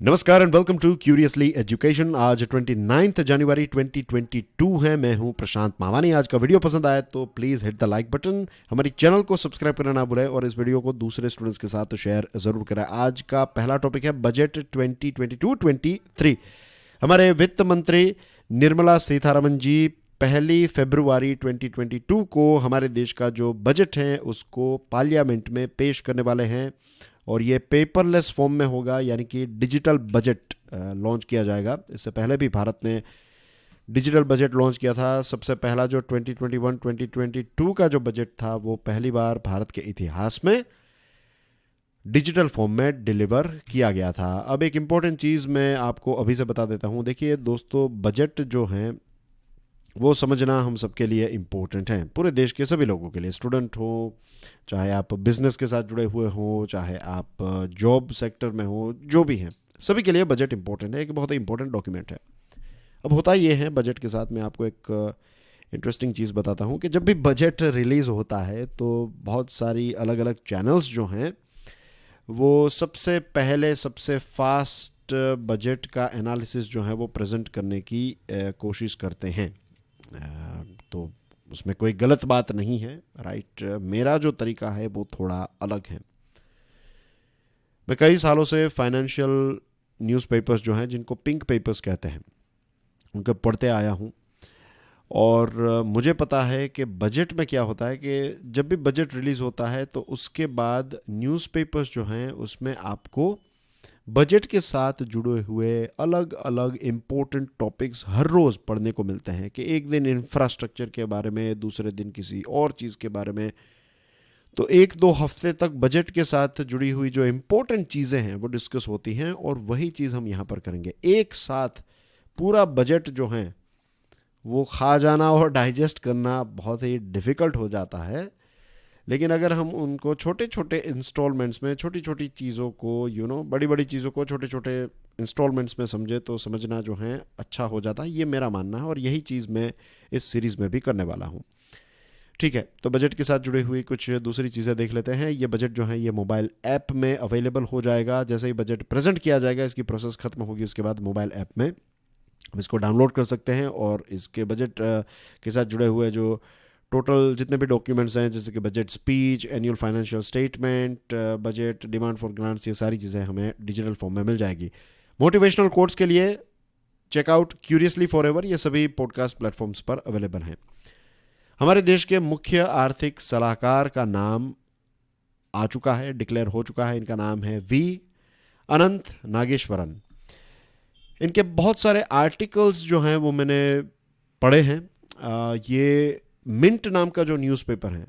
नमस्कार and welcome to Curiously Education. आज 29 जनवरी 2022 है। मैं हूं प्रशांत मावानी। आज का वीडियो पसंद आया तो please hit the like button, हमारी चैनल को सब्सक्राइब करना ना भूलें और इस वीडियो को दूसरे स्टूडेंट्स के साथ शेयर ज़रूर करें। आज का पहला टॉपिक है बजट 2022-23। हमारे वित्त मंत्री निर्मला सीतारमन जी 1 फरवरी 2022 को हमारे देश का जो बजट है उसको पार्लियामेंट में पेश करने वाले हैं और ये पेपरलेस फॉर्म में होगा, यानी कि डिजिटल बजट लॉन्च किया जाएगा। इससे पहले भी भारत ने डिजिटल बजट लॉन्च किया था। सबसे पहला जो 2021-2022 का जो बजट था वो पहली बार भारत के इतिहास में डिजिटल फॉर्म में डिलीवर किया गया था। अब एक इम्पॉर्टेंट चीज़ मैं आपको अभी से बता देता हूँ। देखिए दोस्तों, बजट जो हैं वो समझना हम सबके लिए इम्पोर्टेंट है, पूरे देश के सभी लोगों के लिए। स्टूडेंट हो, चाहे आप बिजनेस के साथ जुड़े हुए हो, चाहे आप जॉब सेक्टर में हो, जो भी हैं, सभी के लिए बजट इम्पोर्टेंट है। एक बहुत ही इम्पोर्टेंट डॉक्यूमेंट है। अब होता ये है, बजट के साथ मैं आपको एक इंटरेस्टिंग चीज़ बताता हूँ कि जब भी बजट रिलीज़ होता है तो बहुत सारी अलग अलग चैनल्स जो हैं वो सबसे पहले सबसे फास्ट बजट का एनालिसिस जो है वो प्रेजेंट करने की कोशिश करते हैं। तो उसमें कोई गलत बात नहीं है, राइट। मेरा जो तरीका है वो थोड़ा अलग है। मैं कई सालों से फाइनेंशियल न्यूज़पेपर्स जो हैं, जिनको पिंक पेपर्स कहते हैं, उनको पढ़ते आया हूँ और मुझे पता है कि बजट में क्या होता है कि जब भी बजट रिलीज़ होता है तो उसके बाद न्यूज़पेपर्स जो हैं उसमें आपको बजट के साथ जुड़े हुए अलग अलग इम्पोर्टेंट टॉपिक्स हर रोज़ पढ़ने को मिलते हैं। कि एक दिन इंफ्रास्ट्रक्चर के बारे में, दूसरे दिन किसी और चीज़ के बारे में। तो एक दो हफ्ते तक बजट के साथ जुड़ी हुई जो इम्पोर्टेंट चीज़ें हैं वो डिस्कस होती हैं और वही चीज़ हम यहाँ पर करेंगे। एक साथ पूरा बजट जो है वो खा जाना और डाइजेस्ट करना बहुत ही डिफ़िकल्ट हो जाता है। लेकिन अगर हम उनको छोटे छोटे इंस्टॉलमेंट्स में, छोटी छोटी चीज़ों को बड़ी बड़ी चीज़ों को छोटे छोटे इंस्टॉलमेंट्स में समझे तो समझना जो है अच्छा हो जाता है। ये मेरा मानना है और यही चीज़ मैं इस सीरीज़ में भी करने वाला हूँ। ठीक है, तो बजट के साथ जुड़ी हुई कुछ दूसरी चीज़ें देख लेते हैं। ये बजट जो है ये मोबाइल ऐप में अवेलेबल हो जाएगा। जैसे ही बजट प्रेजेंट किया जाएगा, इसकी प्रोसेस खत्म होगी, उसके बाद मोबाइल ऐप में हम इसको डाउनलोड कर सकते हैं और इसके बजट के साथ जुड़े हुए जो टोटल जितने भी डॉक्यूमेंट्स हैं, जैसे कि budget speech, annual financial statement, budget, demand for grants, ये सारी चीज़ें हमें डिजिटल फॉर्म में मिल जाएगी। मोटिवेशनल कोट्स के लिए चेकआउट क्यूरियसली फॉरएवर, ये सभी पॉडकास्ट प्लेटफॉर्म्स पर अवेलेबल हैं। हमारे देश के मुख्य आर्थिक सलाहकार का नाम आ चुका है, डिक्लेयर हो चुका है। इनका नाम है वी अनंत नागेश्वरन। इनके बहुत सारे आर्टिकल्स जो हैं वो मैंने पढ़े हैं। ये मिंट नाम का जो न्यूज़पेपर है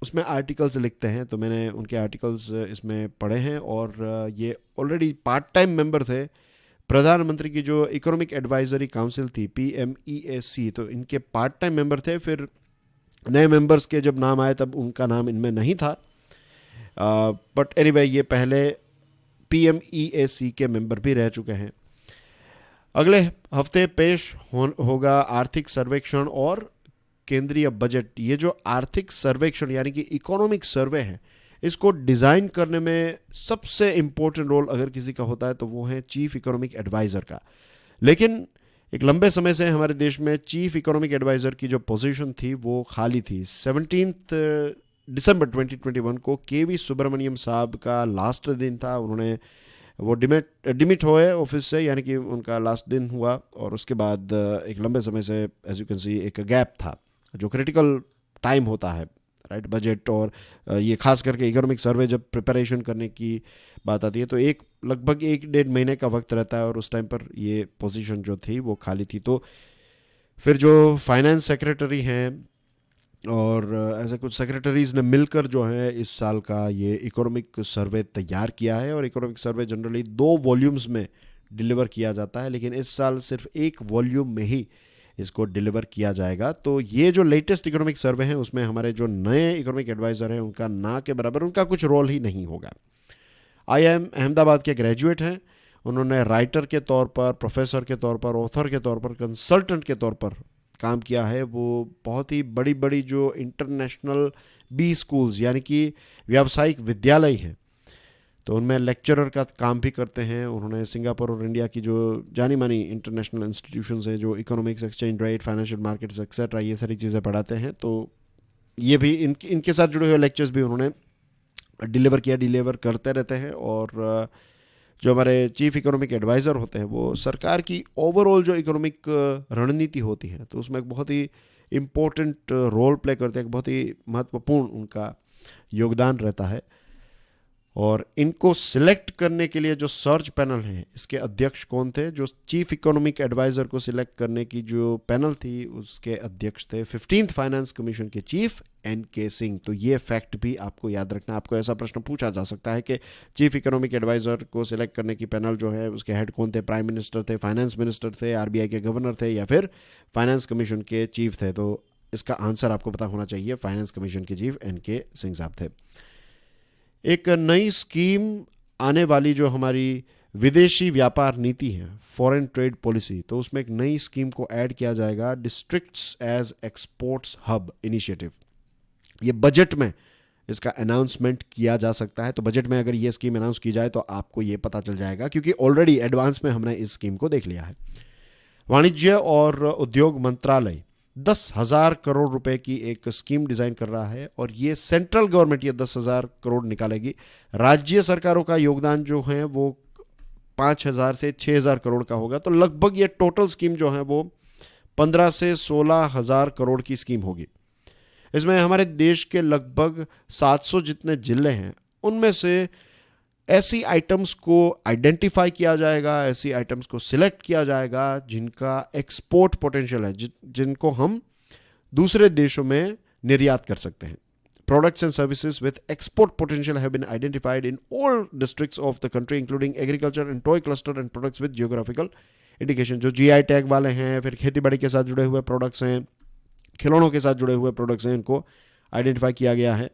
उसमें आर्टिकल्स लिखते हैं, तो मैंने उनके आर्टिकल्स इसमें पढ़े हैं। और ये ऑलरेडी पार्ट टाइम मेंबर थे प्रधानमंत्री की जो इकोनॉमिक एडवाइजरी काउंसिल थी, PMEAC, तो इनके पार्ट टाइम मेंबर थे। फिर नए मेंबर्स के जब नाम आए तब उनका नाम इनमें नहीं था, बट एनीवे ये पहले PMEAC के मेंबर भी रह चुके हैं। अगले हफ्ते पेश होगा आर्थिक सर्वेक्षण और केंद्रीय बजट। ये जो आर्थिक सर्वेक्षण यानी कि इकोनॉमिक सर्वे है, इसको डिज़ाइन करने में सबसे इम्पोर्टेंट रोल अगर किसी का होता है तो वो है चीफ इकोनॉमिक एडवाइज़र का। लेकिन एक लंबे समय से हमारे देश में चीफ इकोनॉमिक एडवाइज़र की जो पोजीशन थी वो खाली थी। 17 दिसंबर 2021 को KV सुब्रमण्यम साहब का लास्ट दिन था। उन्होंने वो डिमिट हुए ऑफिस से, यानी कि उनका लास्ट दिन हुआ और उसके बाद एक लंबे समय से एज यू कैन सी एक गैप था, जो क्रिटिकल टाइम होता है, राइट। बजट और ये खास करके इकोनॉमिक सर्वे जब प्रिपरेशन करने की बात आती है तो लगभग 1-1.5 महीने का वक्त रहता है और उस टाइम पर ये पोजीशन जो थी वो खाली थी। तो फिर जो फाइनेंस सेक्रेटरी हैं और ऐसे कुछ सेक्रेटरीज़ ने मिलकर जो है इस साल का ये इकोनॉमिक सर्वे तैयार किया है। और इकोनॉमिक सर्वे जनरली 2 वॉल्यूम्स में डिलीवर किया जाता है, लेकिन इस साल सिर्फ 1 वॉल्यूम में ही इसको डिलीवर किया जाएगा। तो ये जो लेटेस्ट इकोनॉमिक सर्वे है उसमें हमारे जो नए इकोनॉमिक एडवाइज़र हैं उनका ना के बराबर उनका कुछ रोल ही नहीं होगा। IIM अहमदाबाद के ग्रेजुएट हैं। उन्होंने राइटर के तौर पर, प्रोफेसर के तौर पर, ऑथर के तौर पर, कंसल्टेंट के तौर पर काम किया है। वो बहुत ही बड़ी बड़ी जो इंटरनेशनल B स्कूल्स यानी कि व्यावसायिक विद्यालय हैं तो उनमें लेक्चरर का काम भी करते हैं। उन्होंने सिंगापुर और इंडिया की जो जानी मानी इंटरनेशनल इंस्टीट्यूशंस हैं, जो economics, exchange rate, financial markets etcetera, ये सारी चीज़ें पढ़ाते हैं। तो ये भी इनके साथ जुड़े हुए लेक्चर्स भी उन्होंने डिलीवर करते रहते हैं। और जो हमारे चीफ इकोनॉमिक एडवाइज़र होते हैं वो सरकार की ओवरऑल जो इकोनॉमिक रणनीति होती है तो उसमें एक बहुत ही इम्पोर्टेंट रोल प्ले करते हैं, एक बहुत ही महत्वपूर्ण उनका योगदान रहता है। और इनको सिलेक्ट करने के लिए जो सर्च पैनल है, इसके अध्यक्ष कौन थे? जो चीफ इकोनॉमिक एडवाइजर को सिलेक्ट करने की जो पैनल थी उसके अध्यक्ष थे 15th फाइनेंस कमीशन के चीफ एन.के. सिंह। तो ये फैक्ट भी आपको याद रखना। आपको ऐसा प्रश्न पूछा जा सकता है कि चीफ इकोनॉमिक एडवाइजर को सिलेक्ट करने की पैनल जो है उसके हेड कौन थे? प्राइम मिनिस्टर थे, फाइनेंस मिनिस्टर थे, आरबीआई के गवर्नर थे, या फिर फाइनेंस कमीशन के चीफ थे? तो इसका आंसर आपको पता होना चाहिए, फाइनेंस कमीशन के चीफ एन.के. सिंह साहब थे। एक नई स्कीम आने वाली जो हमारी विदेशी व्यापार नीति है, फॉरेन ट्रेड पॉलिसी, तो उसमें एक नई स्कीम को ऐड किया जाएगा, districts as exports hub initiative. ये बजट में इसका अनाउंसमेंट किया जा सकता है। तो बजट में अगर ये स्कीम अनाउंस की जाए तो आपको ये पता चल जाएगा, क्योंकि ऑलरेडी एडवांस में हमने इस स्कीम को देख लिया है। वाणिज्य और उद्योग मंत्रालय 10,000 करोड़ रुपए की एक स्कीम डिजाइन कर रहा है और ये सेंट्रल गवर्नमेंट ये 10,000 करोड़ निकालेगी। राज्य सरकारों का योगदान जो है वो 5,000 से 6,000 करोड़ का होगा। तो लगभग ये टोटल स्कीम जो है वो 15 से 16,000 करोड़ की स्कीम होगी। इसमें हमारे देश के लगभग 700 जितने जिले हैं उनमें से ऐसी आइटम्स को आइडेंटिफाई किया जाएगा, ऐसी आइटम्स को सिलेक्ट किया जाएगा जिनका एक्सपोर्ट पोटेंशियल है, जिनको हम दूसरे देशों में निर्यात कर सकते हैं। Products and services with export potential have been identified in all districts of the country including agriculture and toy cluster and products with geographical indication. जो जीआई टैग वाले हैं, फिर खेती बाड़ी के साथ जुड़े हुए प्रोडक्ट्स हैं, खिलौनों के साथ जुड़े हुए प्रोडक्ट्स हैं, इनको आइडेंटिफाई किया गया है।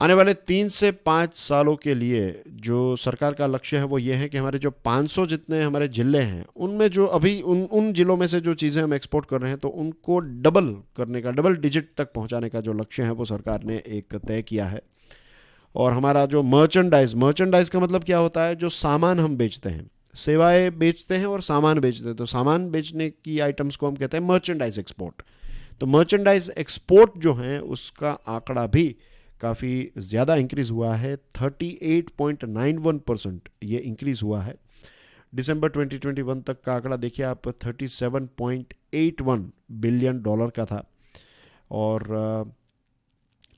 आने वाले 3 से 5 सालों के लिए जो सरकार का लक्ष्य है वो ये है कि हमारे जो 500 जितने हमारे ज़िले हैं उनमें जो अभी उन ज़िलों में से जो चीज़ें हम एक्सपोर्ट कर रहे हैं तो उनको डबल करने का, डबल डिजिट तक पहुंचाने का जो लक्ष्य है वो सरकार ने एक तय किया है। और हमारा जो मर्चेंडाइज का मतलब क्या होता है? जो सामान हम बेचते हैं, सेवाएं बेचते हैं और सामान बेचते हैं, तो सामान बेचने की आइटम्स को हम कहते हैं मर्चेंडाइज एक्सपोर्ट। तो मर्चेंडाइज एक्सपोर्ट जो है उसका आंकड़ा भी काफ़ी ज़्यादा इंक्रीज़ हुआ है, 38.91% ये इंक्रीज़ हुआ है। दिसंबर 2021 तक का आंकड़ा देखिए आप, 37.81 बिलियन डॉलर का था। और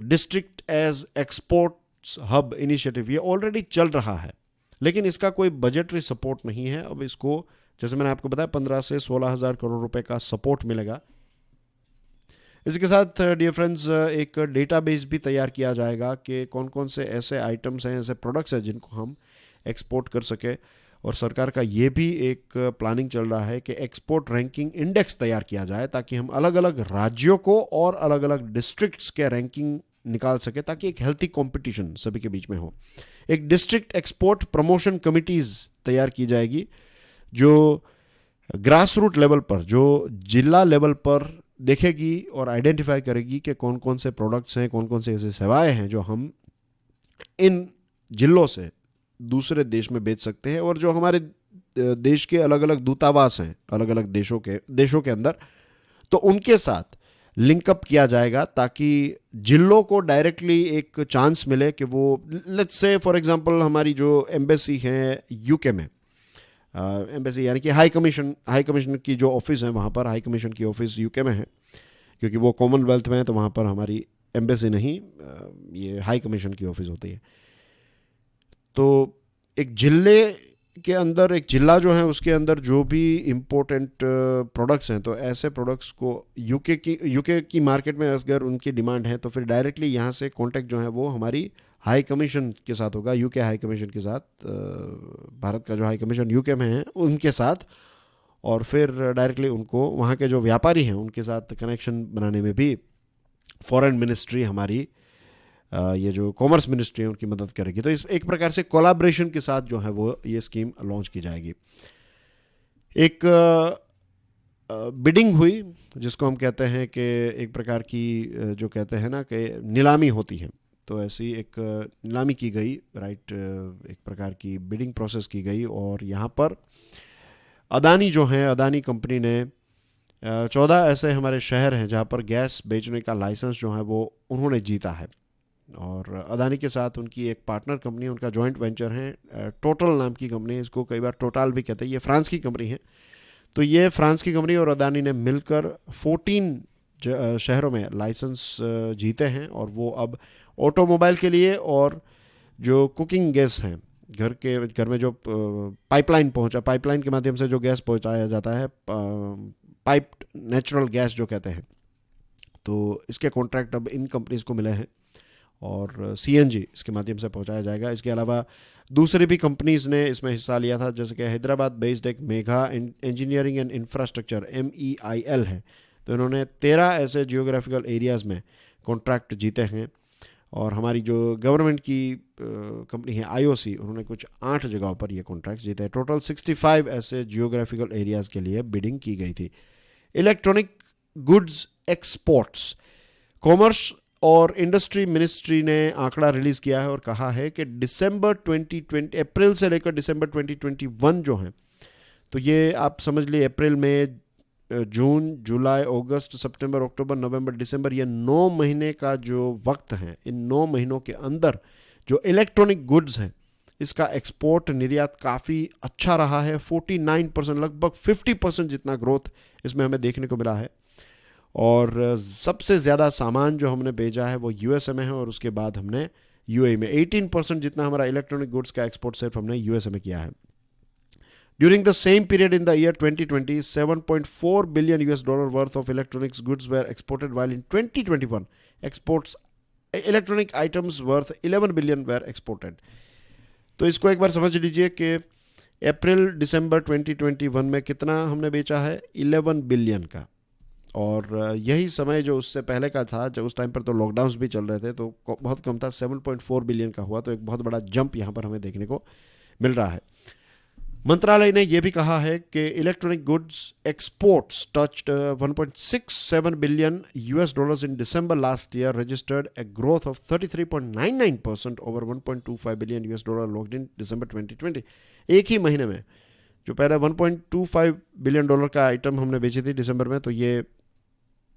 district as exports hub initiative ये ऑलरेडी चल रहा है, लेकिन इसका कोई बजटरी सपोर्ट नहीं है। अब इसको, जैसे मैंने आपको बताया, 15 से 16,000 करोड़ रुपए का सपोर्ट मिलेगा। इसके साथ डियर फ्रेंड्स एक डेटाबेस भी तैयार किया जाएगा कि कौन कौन से ऐसे आइटम्स हैं, ऐसे प्रोडक्ट्स हैं जिनको हम एक्सपोर्ट कर सके। और सरकार का ये भी एक प्लानिंग चल रहा है कि एक्सपोर्ट रैंकिंग इंडेक्स तैयार किया जाए ताकि हम अलग अलग राज्यों को और अलग अलग डिस्ट्रिक्ट्स के रैंकिंग निकाल सके, ताकि एक हेल्थी कंपटीशन सभी के बीच में हो। एक डिस्ट्रिक्ट एक्सपोर्ट प्रमोशन कमिटीज़ तैयार की जाएगी जो ग्रास रूट लेवल पर, जो जिला लेवल पर देखेगी और आइडेंटिफाई करेगी कि कौन कौन से प्रोडक्ट्स हैं, कौन कौन से ऐसे सेवाएं हैं जो हम इन जिलों से दूसरे देश में बेच सकते हैं। और जो हमारे देश के अलग अलग दूतावास हैं अलग अलग देशों के अंदर, तो उनके साथ लिंकअप किया जाएगा ताकि जिलों को डायरेक्टली एक चांस मिले कि वो, लेट्स से फॉर एग्जांपल हमारी जो एम्बेसी है यूके में, एम्बेसी यानी कि हाई कमीशन की जो ऑफिस है वहाँ पर, हाई कमीशन की ऑफिस यूके में है, क्योंकि वो कॉमनवेल्थ में है तो वहाँ पर हमारी एम्बेसी नहीं, ये हाई कमीशन की ऑफिस होती है। तो एक जिले के अंदर, एक जिला जो है उसके अंदर जो भी इम्पोर्टेंट प्रोडक्ट्स हैं, तो ऐसे प्रोडक्ट्स को यूके की मार्केट में अगर उनकी डिमांड है तो फिर डायरेक्टली यहाँ से कॉन्टेक्ट जो है वो हमारी हाई कमीशन के साथ होगा, यूके हाई कमीशन के साथ, भारत का जो हाई कमीशन यूके में है उनके साथ। और फिर डायरेक्टली उनको, वहाँ के जो व्यापारी हैं उनके साथ कनेक्शन बनाने में भी फॉरेन मिनिस्ट्री हमारी, ये जो कॉमर्स मिनिस्ट्री है उनकी मदद करेगी। तो इस एक प्रकार से कोलैबोरेशन के साथ जो है वो ये स्कीम लॉन्च की जाएगी। एक बिडिंग हुई जिसको हम कहते हैं कि एक प्रकार की जो कहते हैं ना कि नीलामी होती है, तो ऐसी एक नीलामी की गई, राइट, एक प्रकार की बिडिंग प्रोसेस की गई, और यहाँ पर अदानी जो है, अदानी कंपनी ने 14 ऐसे हमारे शहर हैं जहाँ पर गैस बेचने का लाइसेंस जो है वो उन्होंने जीता है। और अदानी के साथ उनकी एक पार्टनर कंपनी है, उनका जॉइंट वेंचर है, टोटल नाम की कंपनी है, इसको कई बार टोटल भी कहते हैं। ये फ्रांस की कंपनी है। तो ये फ्रांस की कंपनी और अदानी ने मिलकर 14 शहरों में लाइसेंस जीते हैं, और वो अब ऑटोमोबाइल के लिए और जो कुकिंग गैस हैं, घर में जो पाइपलाइन के माध्यम से जो गैस पहुंचाया जाता है, पाइप्ड नेचुरल गैस जो कहते हैं, तो इसके कॉन्ट्रैक्ट अब इन कंपनीज को मिले हैं, और सीएनजी इसके माध्यम से पहुंचाया जाएगा। इसके अलावा दूसरी भी कंपनीज ने इसमें हिस्सा लिया था, जैसे कि हैदराबाद बेस्ड एक Megha engineering and infrastructure MEIL है। तो इन्होंने 13 ऐसे जियोग्राफिकल एरियाज़ में कॉन्ट्रैक्ट जीते हैं। और हमारी जो गवर्नमेंट की कंपनी है IOC, उन्होंने कुछ 8 जगहों पर ये कॉन्ट्रैक्ट जीते हैं। टोटल 65 ऐसे जियोग्राफिकल एरियाज़ के लिए बिडिंग की गई थी। इलेक्ट्रॉनिक गुड्स एक्सपोर्ट्स, कॉमर्स और इंडस्ट्री मिनिस्ट्री ने आंकड़ा रिलीज़ किया है और कहा है कि अप्रैल से लेकर दिसंबर 2021 जो है, तो ये आप समझ लिए अप्रैल में, जून, जुलाई, अगस्त, सितंबर, अक्टूबर, नवंबर, दिसंबर, ये 9 महीने का जो वक्त है, इन 9 महीनों के अंदर जो इलेक्ट्रॉनिक गुड्स हैं, इसका एक्सपोर्ट निर्यात काफ़ी अच्छा रहा है। 49%, लगभग 50% जितना ग्रोथ इसमें हमें देखने को मिला है। और सबसे ज़्यादा सामान जो हमने भेजा है वो USA में है, और उसके बाद हमने UAE में 18% जितना हमारा इलेक्ट्रॉनिक गुड्स का एक्सपोर्ट सिर्फ हमने USA में किया है। During the same period in the year 2020, $7.4 billion worth of electronics goods were exported, while in 2021, exports electronic items worth 11 billion were exported. तो इसको एक बार समझ लीजिए कि अप्रैल दिसंबर 2021 में कितना हमने बेचा है, 11 बिलियन का। और यही समय जो उससे पहले का था, जब उस टाइम पर तो लॉकडाउन्स भी चल रहे थे, तो बहुत कम था, 7.4 बिलियन का हुआ। तो एक बहुत बड़ा जंप यहाँ पर हमें देखने को मिल रहा है। मंत्रालय ने यह भी कहा है कि electronic goods exports touched 1.67 billion US in December last year, registered a growth of 33.99% over 1.25 billion US locked in December 2020। एक ही महीने में जो पहले 1.25 बिलियन डॉलर का आइटम हमने बेची थी दिसंबर में, तो ये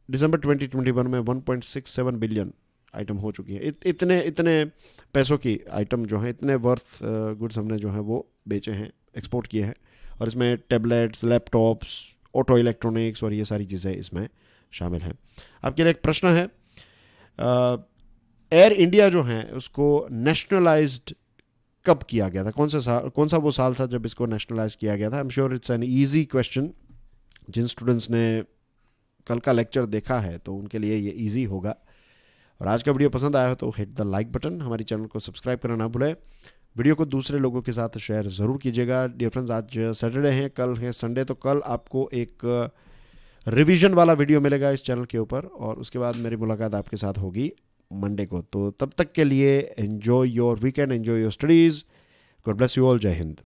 दिसंबर 2021 में 1.67 बिलियन आइटम हो चुकी है। इतने पैसों की आइटम जो है, इतने वर्थ गुड्स हमने जो है वो बेचे हैं, एक्सपोर्ट किए हैं। और इसमें टैबलेट्स, लैपटॉप्स, ऑटो इलेक्ट्रॉनिक्स और ये सारी चीज़ें इसमें शामिल हैं। आपके लिए एक प्रश्न है, एयर इंडिया जो है उसको नेशनलाइज्ड कब किया गया था? कौन सा वो साल था जब इसको नेशनलाइज किया गया था? I am sure it's an easy question. जिन स्टूडेंट्स ने कल का लेक्चर देखा है तो उनके लिए ये ईजी होगा। और आज का वीडियो पसंद आया हो तो हिट द लाइक बटन, हमारी चैनल को सब्सक्राइब करना ना भूलें, वीडियो को दूसरे लोगों के साथ शेयर ज़रूर कीजिएगा। डियर फ्रेंड्स, आज सैटरडे है, कल है संडे, तो कल आपको एक रिवीजन वाला वीडियो मिलेगा इस चैनल के ऊपर, और उसके बाद मेरी मुलाकात आपके साथ होगी मंडे को। तो तब तक के लिए enjoy your weekend, enjoy your studies. God bless you all. जय हिंद।